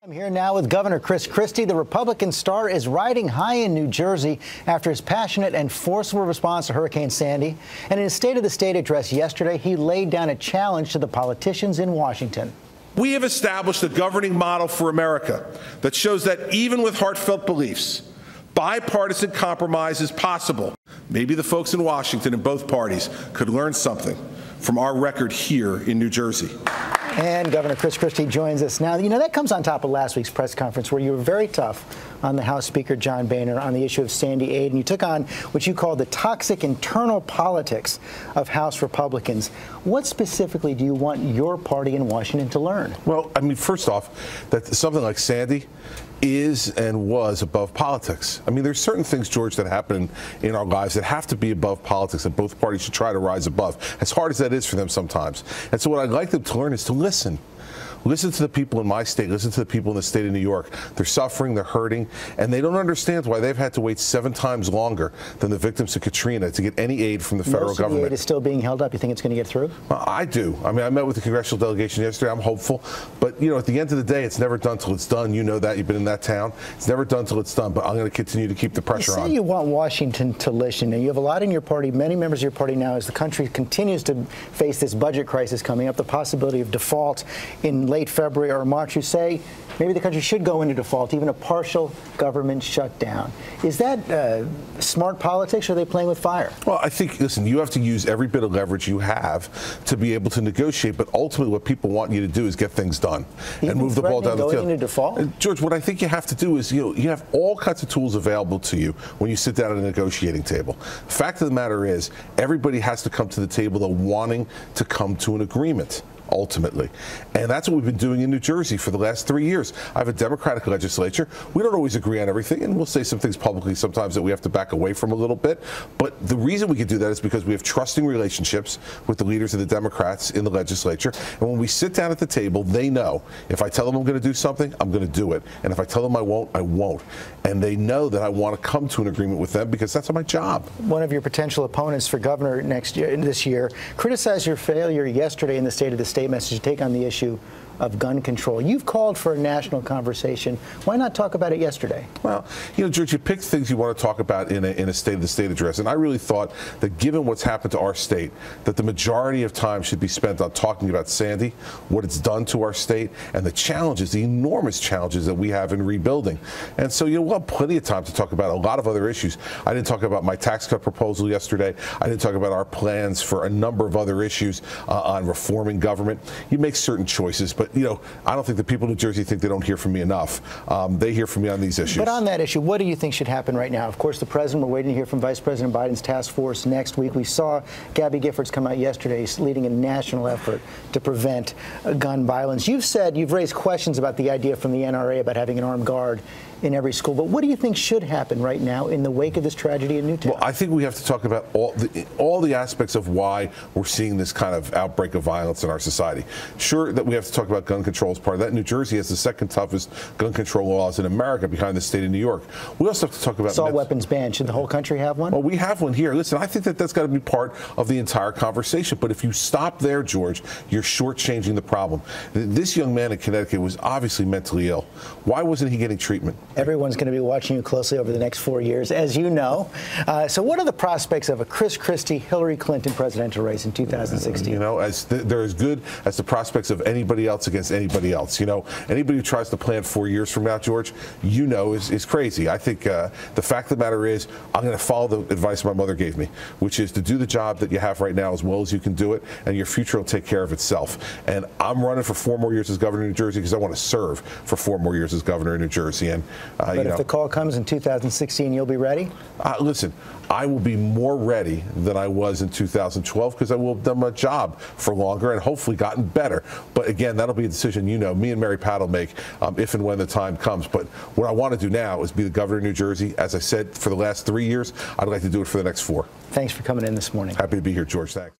I'm here now with Governor Christie. The Republican star is riding high in New Jersey after his passionate and forceful response to Hurricane Sandy. And in his State of the State address yesterday, he laid down a challenge to the politicians in Washington. We have established a governing model for America that shows that even with heartfelt beliefs, bipartisan compromise is possible. Maybe the folks in Washington in both parties could learn something from our record here in New Jersey. And Governor Christie joins us now. You know, that comes on top of last week's press conference where you were very tough on the House Speaker, John Boehner, on the issue of Sandy aid, and you took on what you called the toxic internal politics of House Republicans. What specifically do you want your party in Washington to learn? Well, I mean, first off, that something like Sandy is and was above politics. I mean, there's certain things, George, that happen in our lives that have to be above politics, and both parties should try to rise above, as hard as that is for them sometimes. And so what I'd like them to learn is to listen. Listen to the people in my state. Listen to the people in the state of New York. They're suffering, they're hurting, and they don't understand why they've had to wait 7 times longer than the victims of Katrina to get any aid from the federal government. Most of the aid is still being held up. You think it's going to get through? I do. I mean, I met with the congressional delegation yesterday. I'm hopeful. But, you know, at the end of the day, it's never done till it's done. You know that. You've been in that town. It's never done till it's done. But I'm going to continue to keep the pressure on. You say you want Washington to listen. And you have a lot in your party, many members of your party now, as the country continues to face this budget crisis coming up, the possibility of default in late February or March. You say maybe the country should go into default, even a partial government shutdown. Is that smart politics, or are they playing with fire? Well, I think, listen, you have to use every bit of leverage you have to be able to negotiate, but ultimately what people want you to do is get things done and move the ball down the field. Going into default? George, what I think you have to do is, you have all kinds of tools available to you when you sit down at a negotiating table. The fact of the matter is, everybody has to come to the table wanting to come to an agreement. Ultimately. And that's what we've been doing in New Jersey for the last 3 years. I have a Democratic legislature. We don't always agree on everything, and we'll say some things publicly sometimes that we have to back away from a little bit. But the reason we can do that is because we have trusting relationships with the leaders of the Democrats in the legislature. And when we sit down at the table, they know if I tell them I'm going to do something, I'm going to do it. And if I tell them I won't, I won't. And they know that I want to come to an agreement with them because that's my job. One of your potential opponents for governor this year criticized your failure yesterday in the State of the State message to take on the issue of gun control. You've called for a national conversation. Why not talk about it yesterday? Well, you know, George, you picked things you want to talk about in a State of the State address, and I really thought that given what's happened to our state, that the majority of time should be spent on talking about Sandy, what it's done to our state, and the challenges, the enormous challenges that we have in rebuilding. And so, you know, we'll have plenty of time to talk about a lot of other issues. I didn't talk about my tax cut proposal yesterday. I didn't talk about our plans for a number of other issues on reforming government. You make certain choices, but you know, I don't think the people of New Jersey think they don't hear from me enough. They hear from me on these issues. But on that issue, what do you think should happen right now? Of course, the president, we're waiting to hear from Vice President Biden's task force next week. We saw Gabby Giffords come out yesterday leading a national effort to prevent gun violence. You've raised questions about the idea from the NRA about having an armed guard in every school. But what do you think should happen right now in the wake of this tragedy in Newtown? Well, I think we have to talk about all the aspects of why we're seeing this kind of outbreak of violence in our society. Sure that we have to talk about gun control as part of that. New Jersey has the second toughest gun control laws in America behind the state of New York. We also have to talk about assault weapons ban. Should the whole country have one? Well, we have one here. Listen, I think that that's got to be part of the entire conversation. But if you stop there, George, you're shortchanging the problem. This young man in Connecticut was obviously mentally ill. Why wasn't he getting treatment? Everyone's going to be watching you closely over the next 4 years, as you know. So what are the prospects of a Christie-Hillary Clinton presidential race in 2016? You know, they're as good as the prospects of anybody else against anybody else. You know, anybody who tries to plan 4 years from now, George, you know is crazy. I think the fact of the matter is I'm going to follow the advice my mother gave me, which is to do the job that you have right now as well as you can do it, and your future will take care of itself. And I'm running for 4 more years as governor of New Jersey because I want to serve for 4 more years as governor of New Jersey. And but if the call comes in 2016, you'll be ready? Listen, I will be more ready than I was in 2012 because I will have done my job for longer and hopefully gotten better. But again, that'll be a decision, you know, me and Mary Pat will make if and when the time comes. But what I want to do now is be the governor of New Jersey. As I said, for the last 3 years, I'd like to do it for the next 4. Thanks for coming in this morning. Happy to be here, George. Thanks.